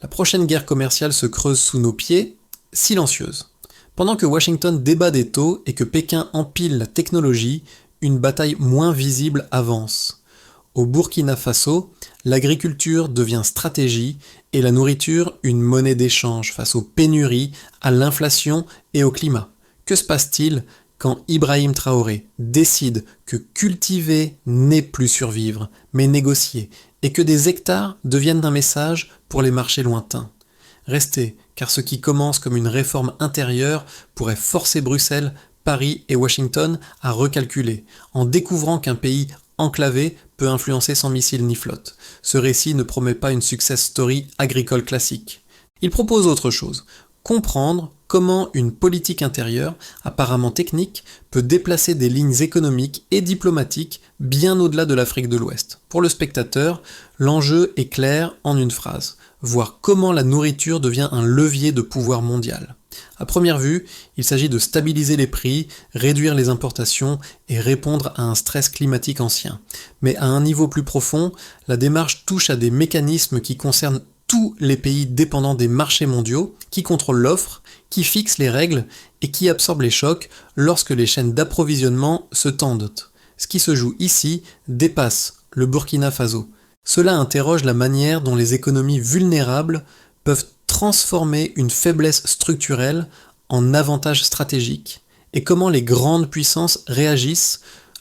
La prochaine guerre commerciale se creuse sous nos pieds, silencieuse. Pendant que Washington débat des taux et que Pékin empile la technologie, une bataille moins visible avance. Au Burkina Faso, l'agriculture devient stratégie et la nourriture une monnaie d'échange face aux pénuries, à l'inflation et au climat. Que se passe-t-il quand Ibrahim Traoré décide que cultiver n'est plus survivre, mais négocier, et que des hectares deviennent un message pour les marchés lointains? Restez, car ce qui commence comme une réforme intérieure pourrait forcer Bruxelles, Paris et Washington à recalculer, en découvrant qu'un pays enclavé peut influencer sans missile ni flotte. Ce récit ne promet pas une success story agricole classique. Il propose autre chose, comprendre comment une politique intérieure, apparemment technique, peut déplacer des lignes économiques et diplomatiques bien au-delà de l'Afrique de l'Ouest. Pour le spectateur, l'enjeu est clair en une phrase, voir comment la nourriture devient un levier de pouvoir mondial. À première vue, il s'agit de stabiliser les prix, réduire les importations et répondre à un stress climatique ancien. Mais à un niveau plus profond, la démarche touche à des mécanismes qui concernent tous les pays dépendants des marchés mondiaux, qui contrôlent l'offre, qui fixent les règles et qui absorbent les chocs lorsque les chaînes d'approvisionnement se tendent. Ce qui se joue ici dépasse le Burkina Faso. Cela interroge la manière dont les économies vulnérables peuvent transformer une faiblesse structurelle en avantage stratégique et comment les grandes puissances réagissent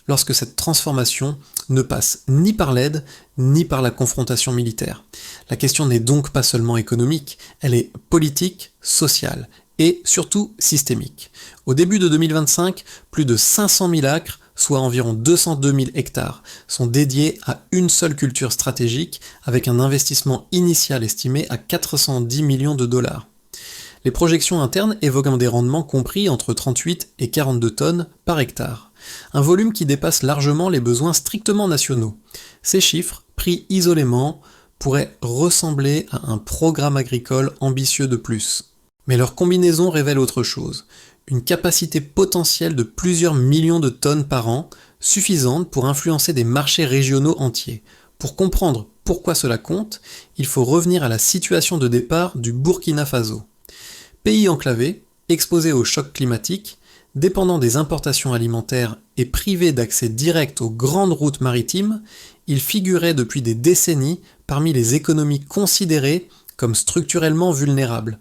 lorsque cette transformation ne passe ni par l'aide ni par la confrontation militaire. La question n'est donc pas seulement économique, elle est politique, sociale et surtout systémique. Au début de 2025, plus de 500 000 acres, soit environ 202 000 hectares, sont dédiés à une seule culture stratégique avec un investissement initial estimé à 410 millions de dollars. Les projections internes évoquent des rendements compris entre 38 et 42 tonnes par hectare, un volume qui dépasse largement les besoins strictement nationaux. Ces chiffres, pris isolément, pourraient ressembler à un programme agricole ambitieux de plus. Mais leur combinaison révèle autre chose, une capacité potentielle de plusieurs millions de tonnes par an, suffisante pour influencer des marchés régionaux entiers. Pour comprendre pourquoi cela compte, il faut revenir à la situation de départ du Burkina Faso. Pays enclavé, exposé au choc climatique, dépendant des importations alimentaires et privé d'accès direct aux grandes routes maritimes, il figurait depuis des décennies parmi les économies considérées comme structurellement vulnérables.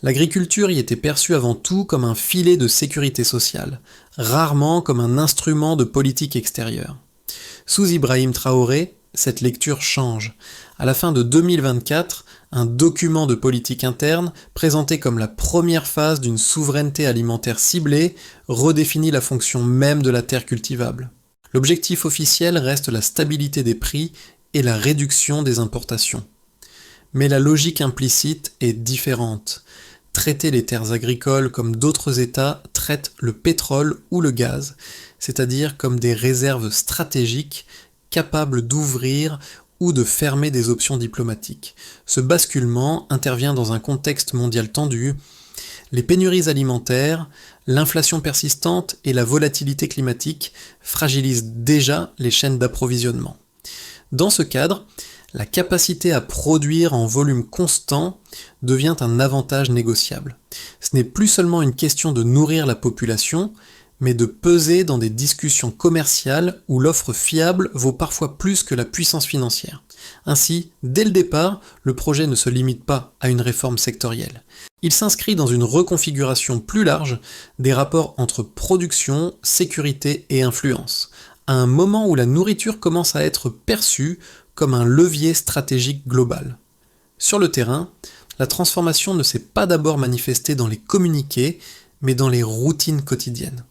L'agriculture y était perçue avant tout comme un filet de sécurité sociale, rarement comme un instrument de politique extérieure. Sous Ibrahim Traoré, cette lecture change. À la fin de 2024, un document de politique interne, présenté comme la première phase d'une souveraineté alimentaire ciblée, redéfinit la fonction même de la terre cultivable. L'objectif officiel reste la stabilité des prix et la réduction des importations. Mais la logique implicite est différente. Traiter les terres agricoles comme d'autres États traitent le pétrole ou le gaz, c'est-à-dire comme des réserves stratégiques capables d'ouvrir ou de fermer des options diplomatiques. Ce basculement intervient dans un contexte mondial tendu. Les pénuries alimentaires, l'inflation persistante et la volatilité climatique fragilisent déjà les chaînes d'approvisionnement. Dans ce cadre, la capacité à produire en volume constant devient un avantage négociable. Ce n'est plus seulement une question de nourrir la population, mais de peser dans des discussions commerciales où l'offre fiable vaut parfois plus que la puissance financière. Ainsi, dès le départ, le projet ne se limite pas à une réforme sectorielle. Il s'inscrit dans une reconfiguration plus large des rapports entre production, sécurité et influence, à un moment où la nourriture commence à être perçue comme un levier stratégique global. Sur le terrain, la transformation ne s'est pas d'abord manifestée dans les communiqués, mais dans les routines quotidiennes.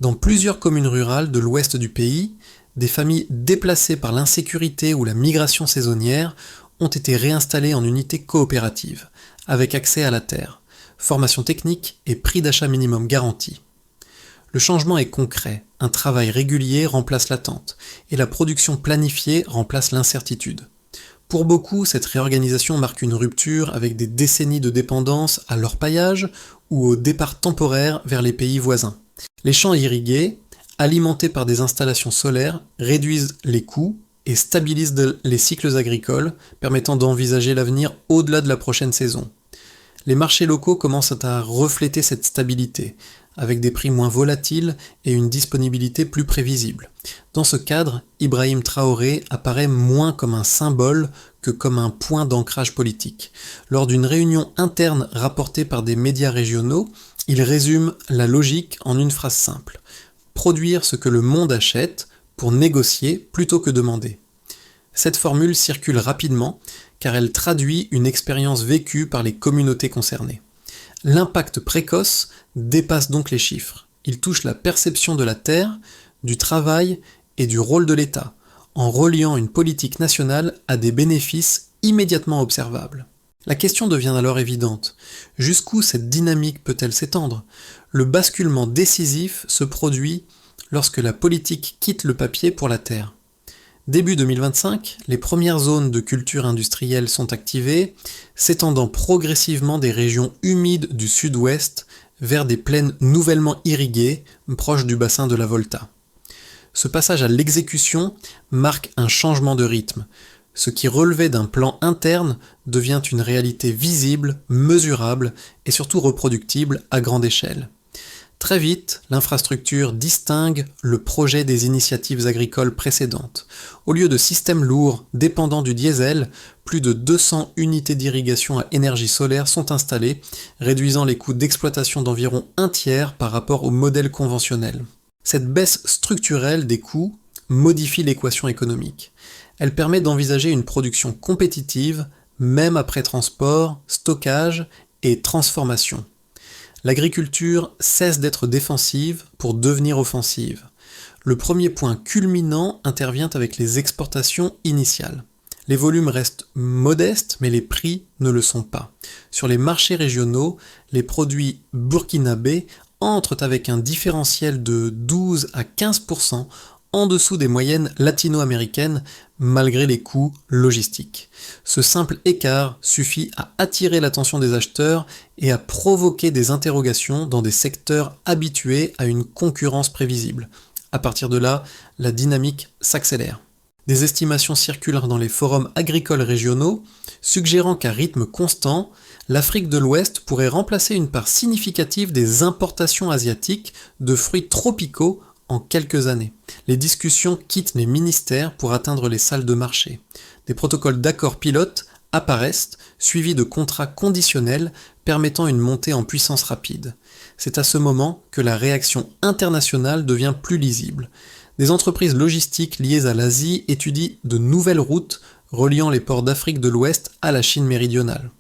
Dans plusieurs communes rurales de l'ouest du pays, des familles déplacées par l'insécurité ou la migration saisonnière ont été réinstallées en unités coopératives, avec accès à la terre, formation technique et prix d'achat minimum garanti. Le changement est concret, un travail régulier remplace l'attente, et la production planifiée remplace l'incertitude. Pour beaucoup, cette réorganisation marque une rupture avec des décennies de dépendance à l'orpaillage ou au départ temporaire vers les pays voisins. Les champs irrigués, alimentés par des installations solaires, réduisent les coûts, et stabilise les cycles agricoles, permettant d'envisager l'avenir au-delà de la prochaine saison. Les marchés locaux commencent à refléter cette stabilité, avec des prix moins volatiles et une disponibilité plus prévisible. Dans ce cadre, Ibrahim Traoré apparaît moins comme un symbole que comme un point d'ancrage politique. Lors d'une réunion interne rapportée par des médias régionaux, il résume la logique en une phrase simple. Produire ce que le monde achète pour négocier plutôt que demander. Cette formule circule rapidement car elle traduit une expérience vécue par les communautés concernées. L'impact précoce dépasse donc les chiffres. Il touche la perception de la terre, du travail et du rôle de l'État, en reliant une politique nationale à des bénéfices immédiatement observables. La question devient alors évidente. Jusqu'où cette dynamique peut-elle s'étendre ? Le basculement décisif se produit lorsque la politique quitte le papier pour la terre. Début 2025, les premières zones de culture industrielle sont activées, s'étendant progressivement des régions humides du sud-ouest vers des plaines nouvellement irriguées, proches du bassin de la Volta. Ce passage à l'exécution marque un changement de rythme. Ce qui relevait d'un plan interne devient une réalité visible, mesurable et surtout reproductible à grande échelle. Très vite, l'infrastructure distingue le projet des initiatives agricoles précédentes. Au lieu de systèmes lourds dépendant du diesel, plus de 200 unités d'irrigation à énergie solaire sont installées, réduisant les coûts d'exploitation d'environ un tiers par rapport au modèle conventionnel. Cette baisse structurelle des coûts modifie l'équation économique. Elle permet d'envisager une production compétitive, même après transport, stockage et transformation. L'agriculture cesse d'être défensive pour devenir offensive. Le premier point culminant intervient avec les exportations initiales. Les volumes restent modestes, mais les prix ne le sont pas. Sur les marchés régionaux, les produits burkinabés entrent avec un différentiel de 12 à 15% en dessous des moyennes latino-américaines, malgré les coûts logistiques. Ce simple écart suffit à attirer l'attention des acheteurs et à provoquer des interrogations dans des secteurs habitués à une concurrence prévisible. À partir de là, la dynamique s'accélère. Des estimations circulent dans les forums agricoles régionaux, suggérant qu'à rythme constant, l'Afrique de l'Ouest pourrait remplacer une part significative des importations asiatiques de fruits tropicaux en quelques années. Les discussions quittent les ministères pour atteindre les salles de marché. Des protocoles d'accords pilotes apparaissent, suivis de contrats conditionnels permettant une montée en puissance rapide. C'est à ce moment que la réaction internationale devient plus lisible. Des entreprises logistiques liées à l'Asie étudient de nouvelles routes reliant les ports d'Afrique de l'Ouest à la Chine méridionale.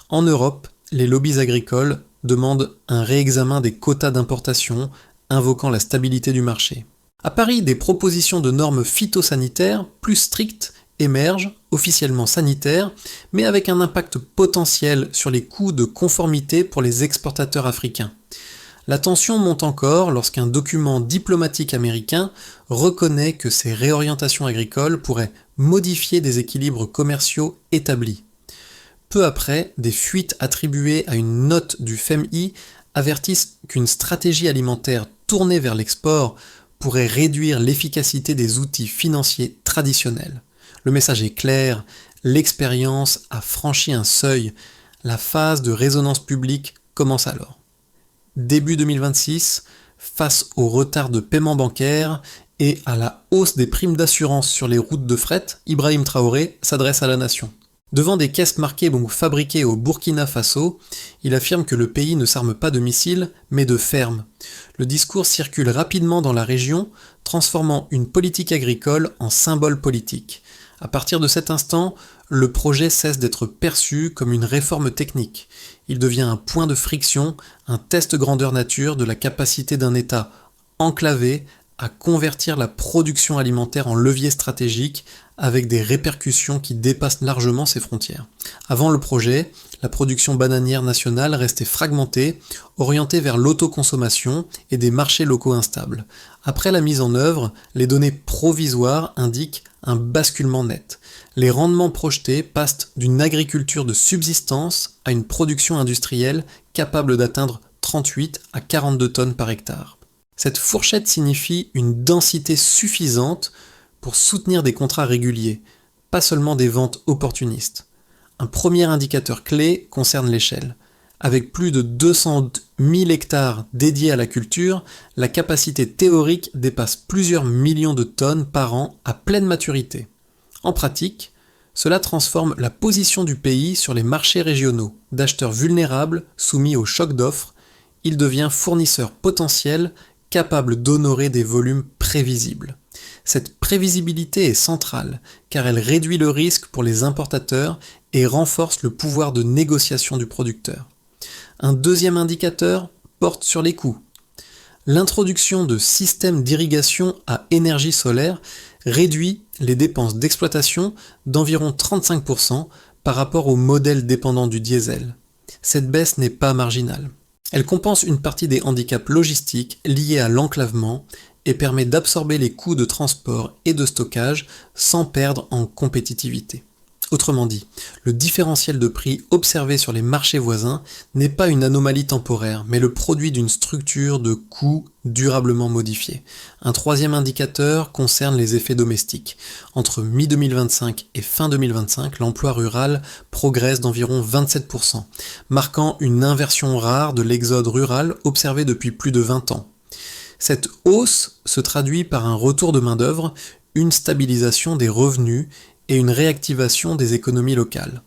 En Europe, les lobbies agricoles demandent un réexamen des quotas d'importation, invoquant la stabilité du marché. À Paris, des propositions de normes phytosanitaires plus strictes émergent, officiellement sanitaires, mais avec un impact potentiel sur les coûts de conformité pour les exportateurs africains. La tension monte encore lorsqu'un document diplomatique américain reconnaît que ces réorientations agricoles pourraient modifier des équilibres commerciaux établis. Peu après, des fuites attribuées à une note du FMI avertissent qu'une stratégie alimentaire tournée vers l'export pourrait réduire l'efficacité des outils financiers traditionnels. Le message est clair, l'expérience a franchi un seuil, la phase de résonance publique commence alors. Début 2026, face au retard de paiement bancaire et à la hausse des primes d'assurance sur les routes de fret, Ibrahim Traoré s'adresse à la nation. Devant des caisses marquées « fabriquées au Burkina Faso », il affirme que le pays ne s'arme pas de missiles, mais de fermes. Le discours circule rapidement dans la région, transformant une politique agricole en symbole politique. À partir de cet instant, le projet cesse d'être perçu comme une réforme technique. Il devient un point de friction, un test grandeur nature de la capacité d'un État enclavé à convertir la production alimentaire en levier stratégique avec des répercussions qui dépassent largement ses frontières. Avant le projet, la production bananière nationale restait fragmentée, orientée vers l'autoconsommation et des marchés locaux instables. Après la mise en œuvre, les données provisoires indiquent un basculement net. Les rendements projetés passent d'une agriculture de subsistance à une production industrielle capable d'atteindre 38 à 42 tonnes par hectare. Cette fourchette signifie une densité suffisante pour soutenir des contrats réguliers, pas seulement des ventes opportunistes. Un premier indicateur clé concerne l'échelle. Avec plus de 200 000 hectares dédiés à la culture, la capacité théorique dépasse plusieurs millions de tonnes par an à pleine maturité. En pratique, cela transforme la position du pays sur les marchés régionaux. D'acheteurs vulnérables, soumis au choc d'offres, il devient fournisseur potentiel capable d'honorer des volumes prévisibles. Cette prévisibilité est centrale, car elle réduit le risque pour les importateurs et renforce le pouvoir de négociation du producteur. Un deuxième indicateur porte sur les coûts. L'introduction de systèmes d'irrigation à énergie solaire réduit les dépenses d'exploitation d'environ 35% par rapport au modèle dépendant du diesel. Cette baisse n'est pas marginale. Elle compense une partie des handicaps logistiques liés à l'enclavement et permet d'absorber les coûts de transport et de stockage sans perdre en compétitivité. Autrement dit, le différentiel de prix observé sur les marchés voisins n'est pas une anomalie temporaire, mais le produit d'une structure de coûts durablement modifiée. Un troisième indicateur concerne les effets domestiques. Entre mi-2025 et fin 2025, l'emploi rural progresse d'environ 27%, marquant une inversion rare de l'exode rural observé depuis plus de 20 ans. Cette hausse se traduit par un retour de main-d'œuvre, une stabilisation des revenus et une réactivation des économies locales.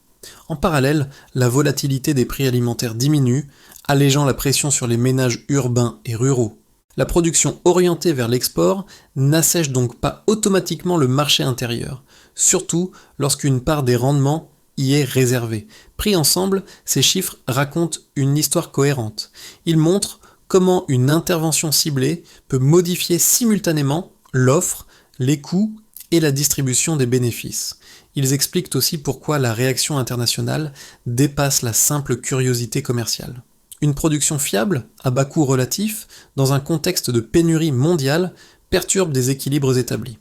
En parallèle, la volatilité des prix alimentaires diminue, allégeant la pression sur les ménages urbains et ruraux. La production orientée vers l'export n'assèche donc pas automatiquement le marché intérieur, surtout lorsqu'une part des rendements y est réservée. Pris ensemble, ces chiffres racontent une histoire cohérente. Ils montrent comment une intervention ciblée peut modifier simultanément l'offre, les coûts et la distribution des bénéfices. Ils expliquent aussi pourquoi la réaction internationale dépasse la simple curiosité commerciale. Une production fiable, à bas coût relatif, dans un contexte de pénurie mondiale, perturbe des équilibres établis.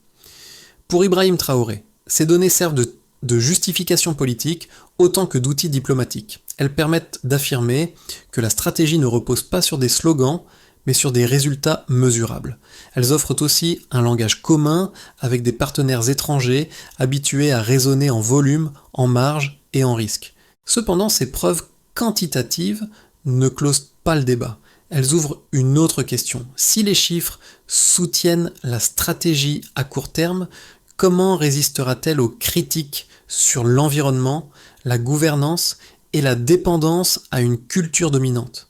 Pour Ibrahim Traoré, ces données servent de justification politique autant que d'outils diplomatiques. Elles permettent d'affirmer que la stratégie ne repose pas sur des slogans, mais sur des résultats mesurables. Elles offrent aussi un langage commun avec des partenaires étrangers habitués à raisonner en volume, en marge et en risque. Cependant, ces preuves quantitatives ne closent pas le débat. Elles ouvrent une autre question. Si les chiffres soutiennent la stratégie à court terme, comment résistera-t-elle aux critiques sur l'environnement, la gouvernance et la dépendance à une culture dominante ?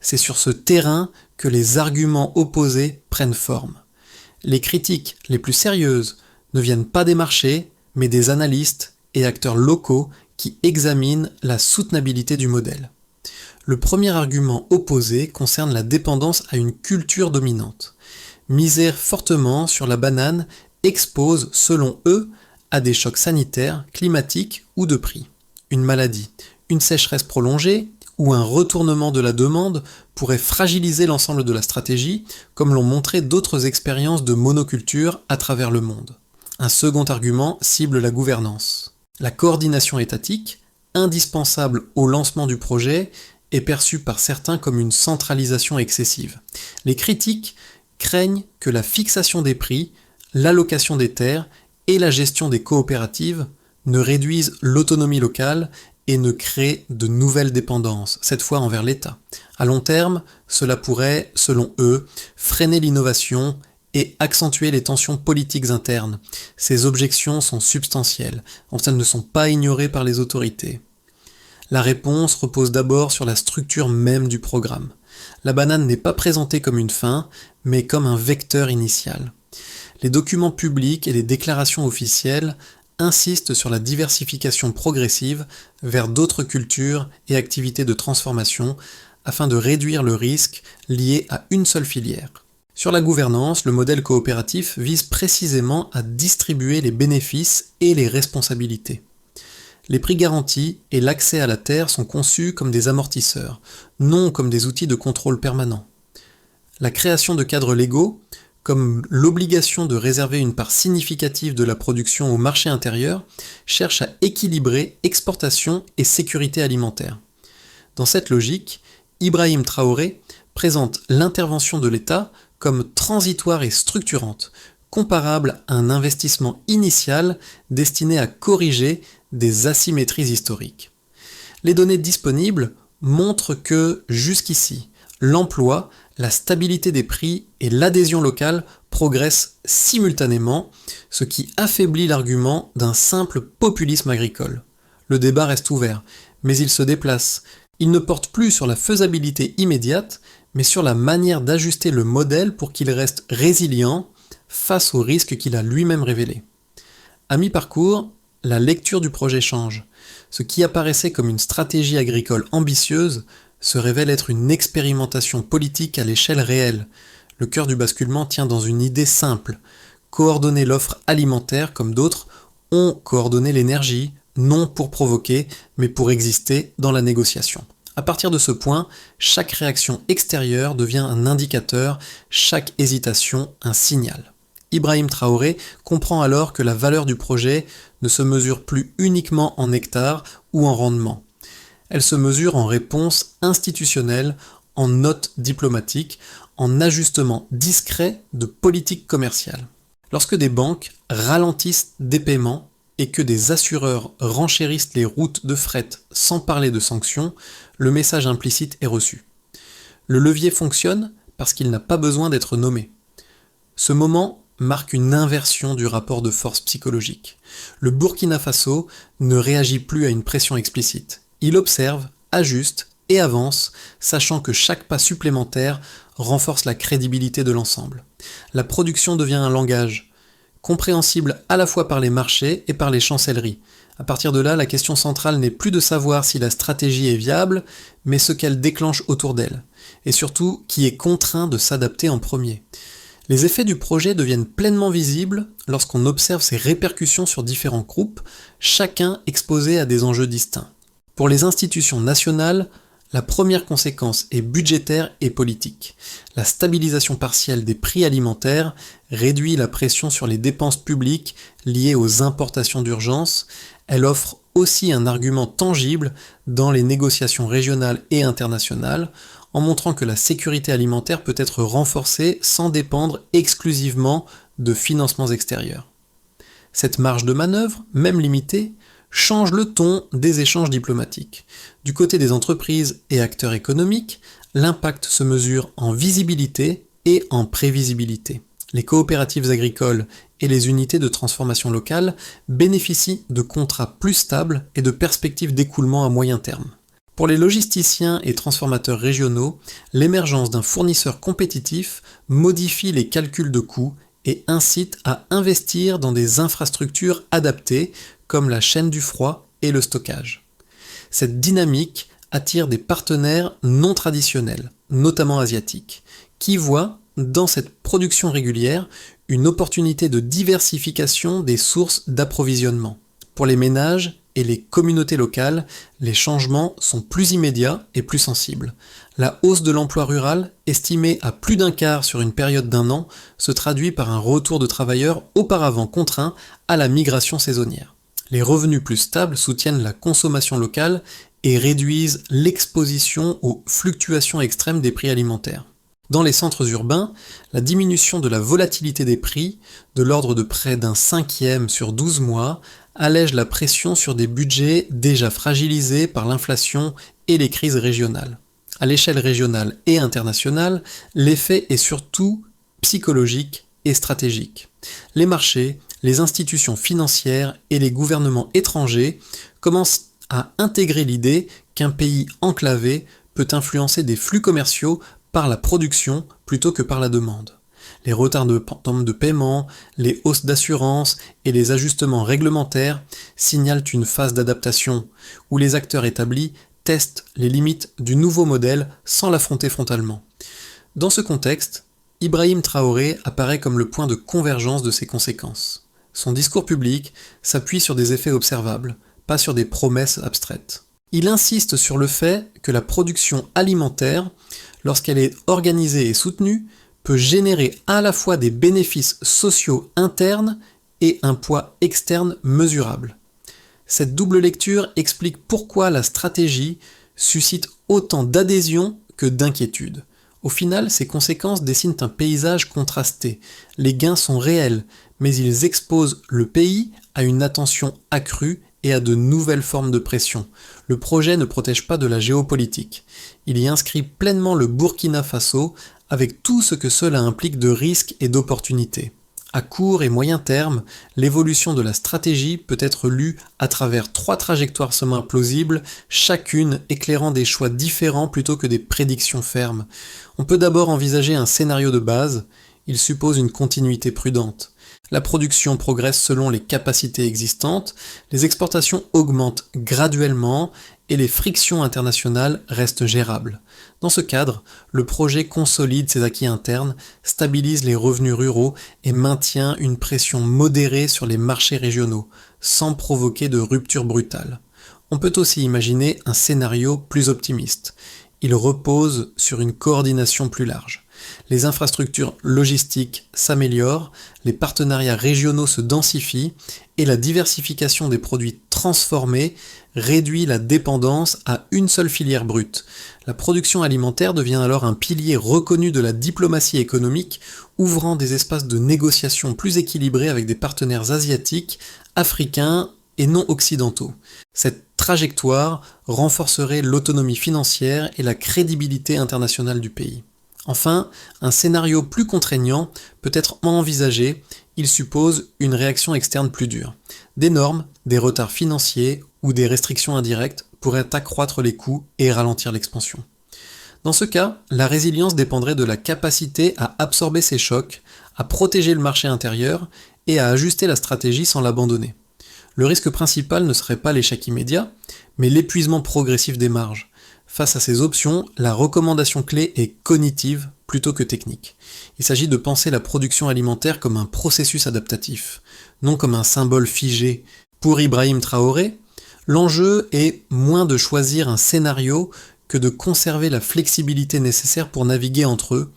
C'est sur ce terrain que les arguments opposés prennent forme. Les critiques les plus sérieuses ne viennent pas des marchés, mais des analystes et acteurs locaux qui examinent la soutenabilité du modèle. Le premier argument opposé concerne la dépendance à une culture dominante. Miser fortement sur la banane expose, selon eux, à des chocs sanitaires, climatiques ou de prix. Une maladie, une sécheresse prolongée ou un retournement de la demande pourrait fragiliser l'ensemble de la stratégie, comme l'ont montré d'autres expériences de monoculture à travers le monde. Un second argument cible la gouvernance. La coordination étatique, indispensable au lancement du projet, est perçue par certains comme une centralisation excessive. Les critiques craignent que la fixation des prix, l'allocation des terres et la gestion des coopératives ne réduisent l'autonomie locale et ne créent de nouvelles dépendances, cette fois envers l'État. À long terme, cela pourrait, selon eux, freiner l'innovation et accentuer les tensions politiques internes. Ces objections sont substantielles, dont elles ne sont pas ignorées par les autorités. La réponse repose d'abord sur la structure même du programme. La banane n'est pas présentée comme une fin, mais comme un vecteur initial. Les documents publics et les déclarations officielles insistent sur la diversification progressive vers d'autres cultures et activités de transformation afin de réduire le risque lié à une seule filière. Sur la gouvernance, le modèle coopératif vise précisément à distribuer les bénéfices et les responsabilités. Les prix garantis et l'accès à la terre sont conçus comme des amortisseurs, non comme des outils de contrôle permanent. La création de cadres légaux, comme l'obligation de réserver une part significative de la production au marché intérieur, cherche à équilibrer exportation et sécurité alimentaire. Dans cette logique, Ibrahim Traoré présente l'intervention de l'État comme transitoire et structurante, comparable à un investissement initial destiné à corriger des asymétries historiques. Les données disponibles montrent que, jusqu'ici, l'emploi, la stabilité des prix et l'adhésion locale progressent simultanément, ce qui affaiblit l'argument d'un simple populisme agricole. Le débat reste ouvert, mais il se déplace. Il ne porte plus sur la faisabilité immédiate, mais sur la manière d'ajuster le modèle pour qu'il reste résilient face aux risques qu'il a lui-même révélés. À mi-parcours, la lecture du projet change. Ce qui apparaissait comme une stratégie agricole ambitieuse se révèle être une expérimentation politique à l'échelle réelle. Le cœur du basculement tient dans une idée simple: coordonner l'offre alimentaire comme d'autres ont coordonné l'énergie, non pour provoquer, mais pour exister dans la négociation. À partir de ce point, chaque réaction extérieure devient un indicateur, chaque hésitation un signal. Ibrahim Traoré comprend alors que la valeur du projet ne se mesure plus uniquement en hectares ou en rendement. Elle se mesure en réponse institutionnelle, en notes diplomatiques, en ajustement discret de politique commerciale. Lorsque des banques ralentissent des paiements et que des assureurs renchérissent les routes de fret sans parler de sanctions, le message implicite est reçu. Le levier fonctionne parce qu'il n'a pas besoin d'être nommé. Ce moment marque une inversion du rapport de force psychologique. Le Burkina Faso ne réagit plus à une pression explicite. Il observe, ajuste et avance, sachant que chaque pas supplémentaire renforce la crédibilité de l'ensemble. La production devient un langage, compréhensible à la fois par les marchés et par les chancelleries. À partir de là, la question centrale n'est plus de savoir si la stratégie est viable, mais ce qu'elle déclenche autour d'elle, et surtout qui est contraint de s'adapter en premier. Les effets du projet deviennent pleinement visibles lorsqu'on observe ses répercussions sur différents groupes, chacun exposé à des enjeux distincts. Pour les institutions nationales, la première conséquence est budgétaire et politique. La stabilisation partielle des prix alimentaires réduit la pression sur les dépenses publiques liées aux importations d'urgence. Elle offre aussi un argument tangible dans les négociations régionales et internationales, en montrant que la sécurité alimentaire peut être renforcée sans dépendre exclusivement de financements extérieurs. Cette marge de manœuvre, même limitée, change le ton des échanges diplomatiques. Du côté des entreprises et acteurs économiques, l'impact se mesure en visibilité et en prévisibilité. Les coopératives agricoles et les unités de transformation locale bénéficient de contrats plus stables et de perspectives d'écoulement à moyen terme. Pour les logisticiens et transformateurs régionaux, l'émergence d'un fournisseur compétitif modifie les calculs de coûts et incite à investir dans des infrastructures adaptées comme la chaîne du froid et le stockage. Cette dynamique attire des partenaires non traditionnels, notamment asiatiques, qui voient dans cette production régulière une opportunité de diversification des sources d'approvisionnement. Pour les ménages et les communautés locales, les changements sont plus immédiats et plus sensibles. La hausse de l'emploi rural, estimée à plus d'un quart sur une période d'1 an, se traduit par un retour de travailleurs auparavant contraints à la migration saisonnière. Les revenus plus stables soutiennent la consommation locale et réduisent l'exposition aux fluctuations extrêmes des prix alimentaires. Dans les centres urbains, la diminution de la volatilité des prix, de l'ordre de près d'un 1/5 sur 12 mois, allège la pression sur des budgets déjà fragilisés par l'inflation et les crises régionales. À l'échelle régionale et internationale, l'effet est surtout psychologique et stratégique. Les marchés, les institutions financières et les gouvernements étrangers commencent à intégrer l'idée qu'un pays enclavé peut influencer des flux commerciaux par la production plutôt que par la demande. Les retards de paiement, les hausses d'assurance et les ajustements réglementaires signalent une phase d'adaptation où les acteurs établis testent les limites du nouveau modèle sans l'affronter frontalement. Dans ce contexte, Ibrahim Traoré apparaît comme le point de convergence de ces conséquences. Son discours public s'appuie sur des effets observables, pas sur des promesses abstraites. Il insiste sur le fait que la production alimentaire, lorsqu'elle est organisée et soutenue, peut générer à la fois des bénéfices sociaux internes et un poids externe mesurable. Cette double lecture explique pourquoi la stratégie suscite autant d'adhésion que d'inquiétude. Au final, ces conséquences dessinent un paysage contrasté. Les gains sont réels, mais ils exposent le pays à une attention accrue et à de nouvelles formes de pression. Le projet ne protège pas de la géopolitique. Il y inscrit pleinement le Burkina Faso avec tout ce que cela implique de risques et d'opportunités. À court et moyen terme, l'évolution de la stratégie peut être lue à travers 3 trajectoires sommaires plausibles, chacune éclairant des choix différents plutôt que des prédictions fermes. On peut d'abord envisager un scénario de base, il suppose une continuité prudente. La production progresse selon les capacités existantes, les exportations augmentent graduellement et les frictions internationales restent gérables. Dans ce cadre, le projet consolide ses acquis internes, stabilise les revenus ruraux et maintient une pression modérée sur les marchés régionaux, sans provoquer de rupture brutale. On peut aussi imaginer un scénario plus optimiste. Il repose sur une coordination plus large. Les infrastructures logistiques s'améliorent, les partenariats régionaux se densifient et la diversification des produits transformés réduit la dépendance à une seule filière brute. La production alimentaire devient alors un pilier reconnu de la diplomatie économique, ouvrant des espaces de négociation plus équilibrés avec des partenaires asiatiques, africains et non occidentaux. Cette trajectoire renforcerait l'autonomie financière et la crédibilité internationale du pays. Enfin, un scénario plus contraignant peut être envisagé, il suppose une réaction externe plus dure. Des normes, des retards financiers ou des restrictions indirectes pourraient accroître les coûts et ralentir l'expansion. Dans ce cas, la résilience dépendrait de la capacité à absorber ces chocs, à protéger le marché intérieur et à ajuster la stratégie sans l'abandonner. Le risque principal ne serait pas l'échec immédiat, mais l'épuisement progressif des marges. Face à ces options, la recommandation clé est cognitive plutôt que technique. Il s'agit de penser la production alimentaire comme un processus adaptatif, non comme un symbole figé. Pour Ibrahim Traoré, l'enjeu est moins de choisir un scénario que de conserver la flexibilité nécessaire pour naviguer entre eux,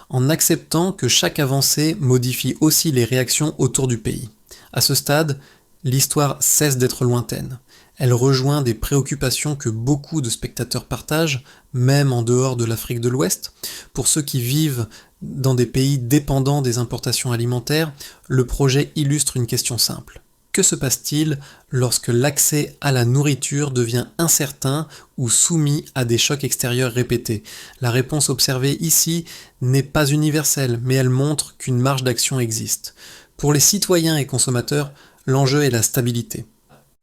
en acceptant que chaque avancée modifie aussi les réactions autour du pays. À ce stade, l'histoire cesse d'être lointaine. Elle rejoint des préoccupations que beaucoup de spectateurs partagent, même en dehors de l'Afrique de l'Ouest. Pour ceux qui vivent dans des pays dépendants des importations alimentaires, le projet illustre une question simple. Que se passe-t-il lorsque l'accès à la nourriture devient incertain ou soumis à des chocs extérieurs répétés? La réponse observée ici n'est pas universelle, mais elle montre qu'une marge d'action existe. Pour les citoyens et consommateurs, l'enjeu est la stabilité.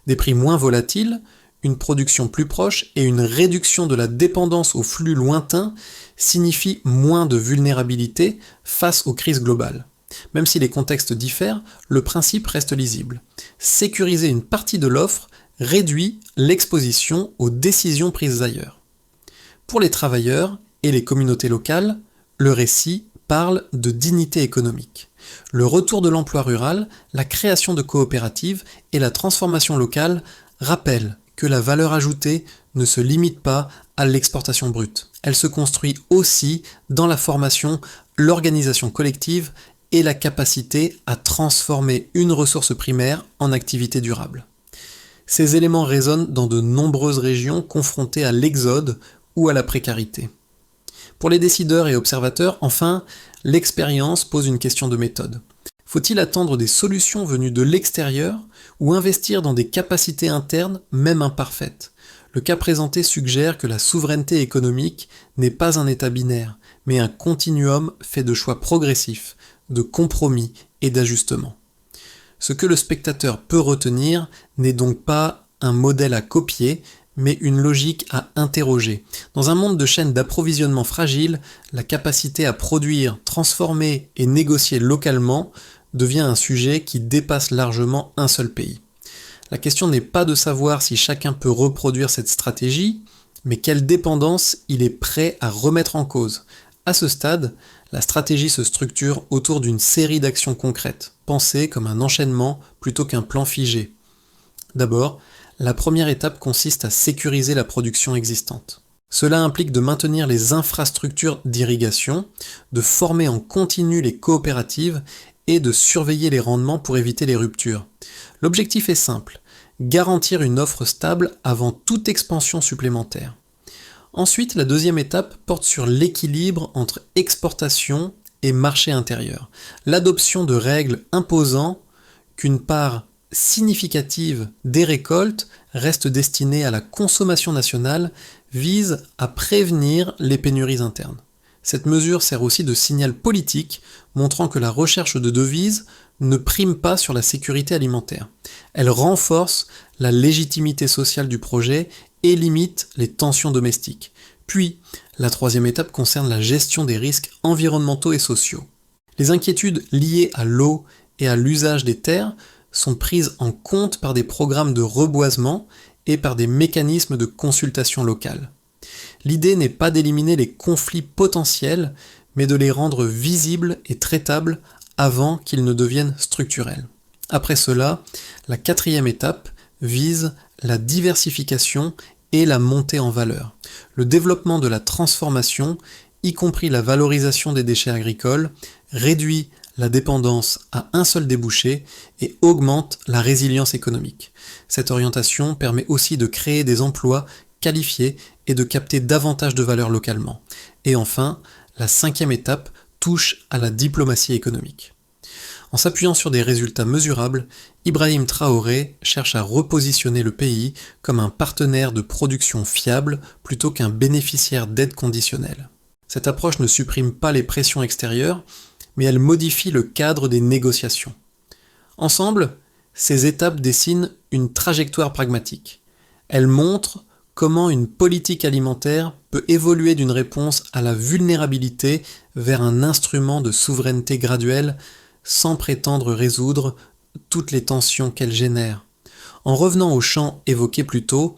Des prix moins volatiles, une production plus proche et une réduction de la dépendance aux flux lointains signifient moins de vulnérabilité face aux crises globales. Même si les contextes diffèrent, le principe reste lisible. Sécuriser une partie de l'offre réduit l'exposition aux décisions prises ailleurs. Pour les travailleurs et les communautés locales, le récit parle de dignité économique. Le retour de l'emploi rural, la création de coopératives et la transformation locale rappellent que la valeur ajoutée ne se limite pas à l'exportation brute. Elle se construit aussi dans la formation, l'organisation collective et la capacité à transformer une ressource primaire en activité durable. Ces éléments résonnent dans de nombreuses régions confrontées à l'exode ou à la précarité. Pour les décideurs et observateurs, enfin, l'expérience pose une question de méthode. Faut-il attendre des solutions venues de l'extérieur ou investir dans des capacités internes, même imparfaites? Le cas présenté suggère que la souveraineté économique n'est pas un état binaire, mais un continuum fait de choix progressifs, de compromis et d'ajustements. Ce que le spectateur peut retenir n'est donc pas un modèle à copier, mais une logique à interroger. Dans un monde de chaînes d'approvisionnement fragiles, la capacité à produire, transformer et négocier localement devient un sujet qui dépasse largement un seul pays. La question n'est pas de savoir si chacun peut reproduire cette stratégie, mais quelle dépendance il est prêt à remettre en cause. À ce stade, la stratégie se structure autour d'une série d'actions concrètes, pensées comme un enchaînement plutôt qu'un plan figé. D'abord, la première étape consiste à sécuriser la production existante. Cela implique de maintenir les infrastructures d'irrigation, de former en continu les coopératives et de surveiller les rendements pour éviter les ruptures. L'objectif est simple, garantir une offre stable avant toute expansion supplémentaire. Ensuite, la deuxième étape porte sur l'équilibre entre exportation et marché intérieur. L'adoption de règles imposant qu'une part significative des récoltes reste destinée à la consommation nationale vise à prévenir les pénuries internes. Cette mesure sert aussi de signal politique montrant que la recherche de devises ne prime pas sur la sécurité alimentaire. Elle renforce la légitimité sociale du projet et limite les tensions domestiques. Puis, la troisième étape concerne la gestion des risques environnementaux et sociaux. Les inquiétudes liées à l'eau et à l'usage des terres sont prises en compte par des programmes de reboisement et par des mécanismes de consultation locale. L'idée n'est pas d'éliminer les conflits potentiels, mais de les rendre visibles et traitables avant qu'ils ne deviennent structurels. Après cela, la quatrième étape vise la diversification et la montée en valeur. Le développement de la transformation, y compris la valorisation des déchets agricoles, réduit la dépendance à un seul débouché et augmente la résilience économique. Cette orientation permet aussi de créer des emplois qualifiés et de capter davantage de valeur localement. Et enfin, la cinquième étape touche à la diplomatie économique. En s'appuyant sur des résultats mesurables, Ibrahim Traoré cherche à repositionner le pays comme un partenaire de production fiable plutôt qu'un bénéficiaire d'aide conditionnelle. Cette approche ne supprime pas les pressions extérieures, mais elle modifie le cadre des négociations. Ensemble, ces étapes dessinent une trajectoire pragmatique. Elles montrent comment une politique alimentaire peut évoluer d'une réponse à la vulnérabilité vers un instrument de souveraineté graduelle sans prétendre résoudre toutes les tensions qu'elle génère. En revenant au champ évoqué plus tôt,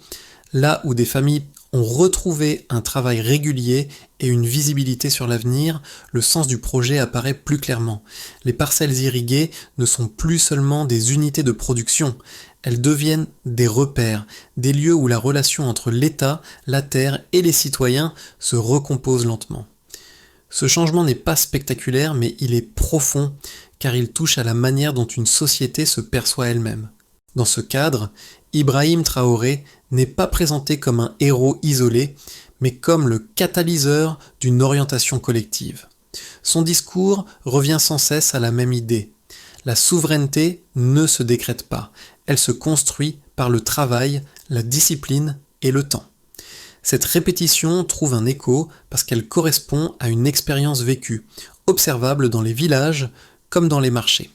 là où des familles ont retrouvé un travail régulier et une visibilité sur l'avenir, le sens du projet apparaît plus clairement. Les parcelles irriguées ne sont plus seulement des unités de production, elles deviennent des repères, des lieux où la relation entre l'État, la terre et les citoyens se recompose lentement. Ce changement n'est pas spectaculaire, mais il est profond, car il touche à la manière dont une société se perçoit elle-même. Dans ce cadre, Ibrahim Traoré n'est pas présenté comme un héros isolé, mais comme le catalyseur d'une orientation collective. Son discours revient sans cesse à la même idée. La souveraineté ne se décrète pas, elle se construit par le travail, la discipline et le temps. Cette répétition trouve un écho parce qu'elle correspond à une expérience vécue, observable dans les villages comme dans les marchés.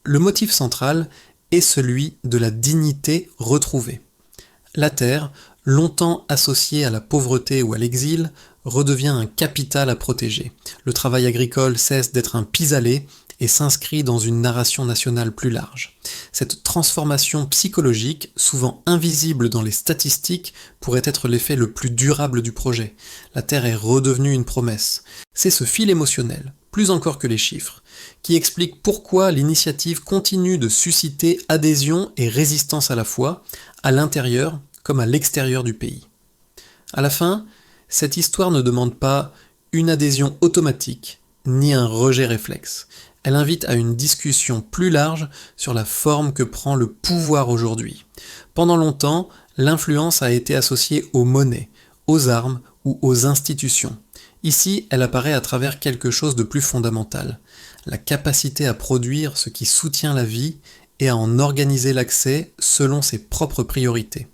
Le motif central est celui de la dignité retrouvée. La terre, longtemps associée à la pauvreté ou à l'exil, redevient un capital à protéger. Le travail agricole cesse d'être un pis-aller et s'inscrit dans une narration nationale plus large. Cette transformation psychologique, souvent invisible dans les statistiques, pourrait être l'effet le plus durable du projet. La terre est redevenue une promesse. C'est ce fil émotionnel, plus encore que les chiffres, qui explique pourquoi l'initiative continue de susciter adhésion et résistance à la fois, à l'intérieur comme à l'extérieur du pays. À la fin, cette histoire ne demande pas une adhésion automatique, ni un rejet réflexe. Elle invite à une discussion plus large sur la forme que prend le pouvoir aujourd'hui. Pendant longtemps, l'influence a été associée aux monnaies, aux armes ou aux institutions. Ici, elle apparaît à travers quelque chose de plus fondamental, la capacité à produire ce qui soutient la vie et à en organiser l'accès selon ses propres priorités.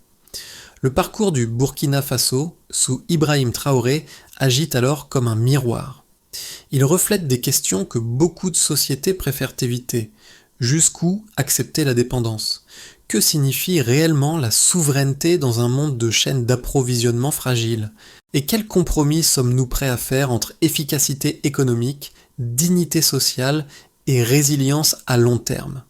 Le parcours du Burkina Faso, sous Ibrahim Traoré, agit alors comme un miroir. Il reflète des questions que beaucoup de sociétés préfèrent éviter. Jusqu'où accepter la dépendance ? Que signifie réellement la souveraineté dans un monde de chaînes d'approvisionnement fragiles ? Et quel compromis sommes-nous prêts à faire entre efficacité économique, dignité sociale et résilience à long terme ?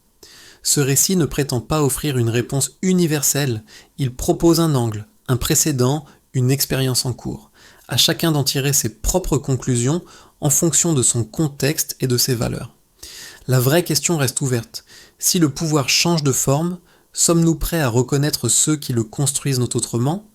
Ce récit ne prétend pas offrir une réponse universelle, il propose un angle, un précédent, une expérience en cours. À chacun d'en tirer ses propres conclusions en fonction de son contexte et de ses valeurs. La vraie question reste ouverte. Si le pouvoir change de forme, sommes-nous prêts à reconnaître ceux qui le construisent autrement ?